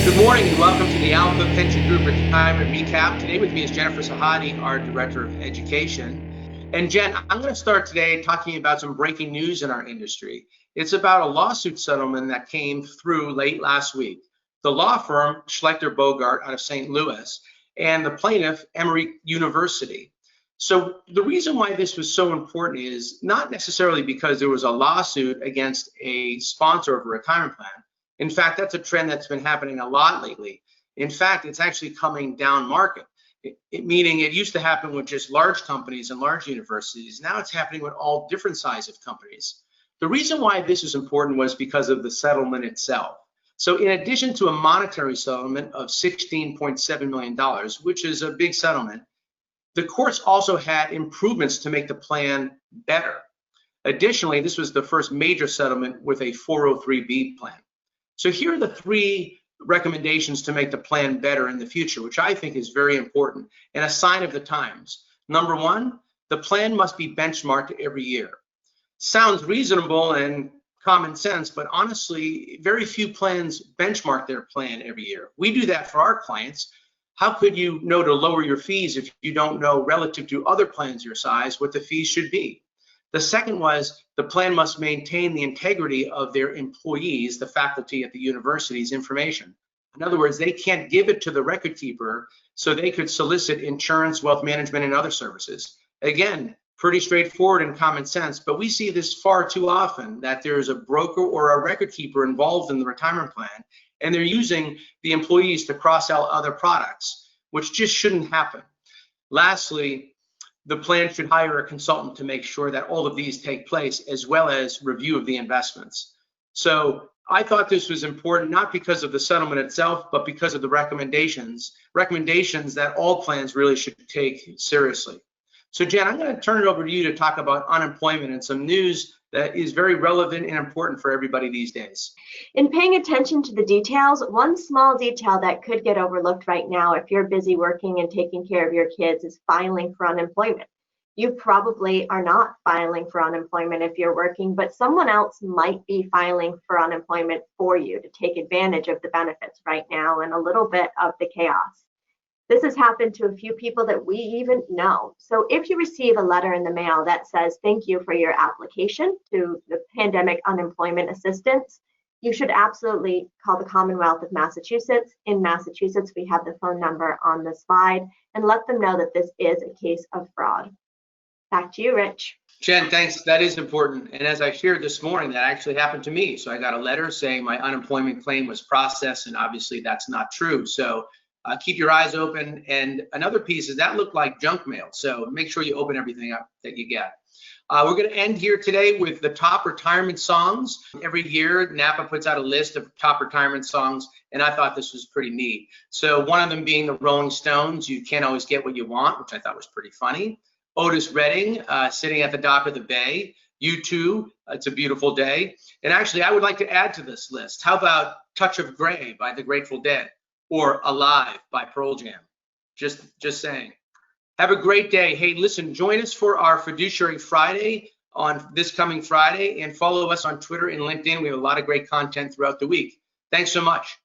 Good morning and welcome to the Alpha Pension Group Retirement Recap. Today with me is Jennifer Sahadi, our Director of Education. And Jen, I'm going to start today talking about some breaking news in our industry. It's about a lawsuit settlement that came through late last week. The law firm Schlechter Bogart out of St. Louis and the plaintiff Emory University. So the reason why this was so important is not necessarily because there was a lawsuit against a sponsor of a retirement plan. In fact, that's a trend that's been happening a lot lately. In fact, it's actually coming down market, meaning it used to happen with just large companies and large universities. Now it's happening with all different sizes of companies. The reason why this is important was because of the settlement itself. So in addition to a monetary settlement of $16.7 million, which is a big settlement, the courts also had improvements to make the plan better. Additionally, this was the first major settlement with a 403B plan. So here are the three recommendations to make the plan better in the future, which I think is very important and a sign of the times. Number one, the plan must be benchmarked every year. Sounds reasonable and common sense, but honestly, very few plans benchmark their plan every year. We do that for our clients. How could you know to lower your fees if you don't know relative to other plans your size what the fees should be? The second was the plan must maintain the integrity of their employees, the faculty at the university's information. In other words, they can't give it to the record keeper so they could solicit insurance, wealth management, and other services. Again, pretty straightforward and common sense, but we see this far too often that there's a broker or a record keeper involved in the retirement plan, and they're using the employees to cross-sell other products, which just shouldn't happen. Lastly, the plan should hire a consultant to make sure that all of these take place, as well as review of the investments. So I thought this was important, not because of the settlement itself, but because of the recommendations that all plans really should take seriously. So Jen, I'm going to turn it over to you to talk about unemployment and some news that is very relevant and important for everybody these days. In paying attention to the details, one small detail that could get overlooked right now if you're busy working and taking care of your kids is filing for unemployment. You probably are not filing for unemployment if you're working, but someone else might be filing for unemployment for you to take advantage of the benefits right now and a little bit of the chaos. This has happened to a few people that we even know. So if you receive a letter in the mail that says, thank you for your application to the pandemic unemployment assistance, you should absolutely call the Commonwealth of Massachusetts. In Massachusetts, we have the phone number on the slide, and let them know that this is a case of fraud. Back to you, Rich. Jen, thanks. That is important. And as I shared this morning, that actually happened to me. So I got a letter saying my unemployment claim was processed, and obviously that's not true. So keep your eyes open. And another piece is that looked like junk mail. So make sure you open everything up that you get. We're going to end here today with the top retirement songs. Every year, NAPA puts out a list of top retirement songs, and I thought this was pretty neat. So one of them being the Rolling Stones, You Can't Always Get What You Want, which I thought was pretty funny. Otis Redding, Sitting at the Dock of the Bay. U2, It's a Beautiful Day. And actually, I would like to add to this list. How about Touch of Grey by the Grateful Dead? Or Alive by Pearl Jam. Just saying. Have a great day. Hey, listen, join us for our Fiduciary Friday on this coming Friday, and follow us on Twitter and LinkedIn. We have a lot of great content throughout the week. Thanks so much.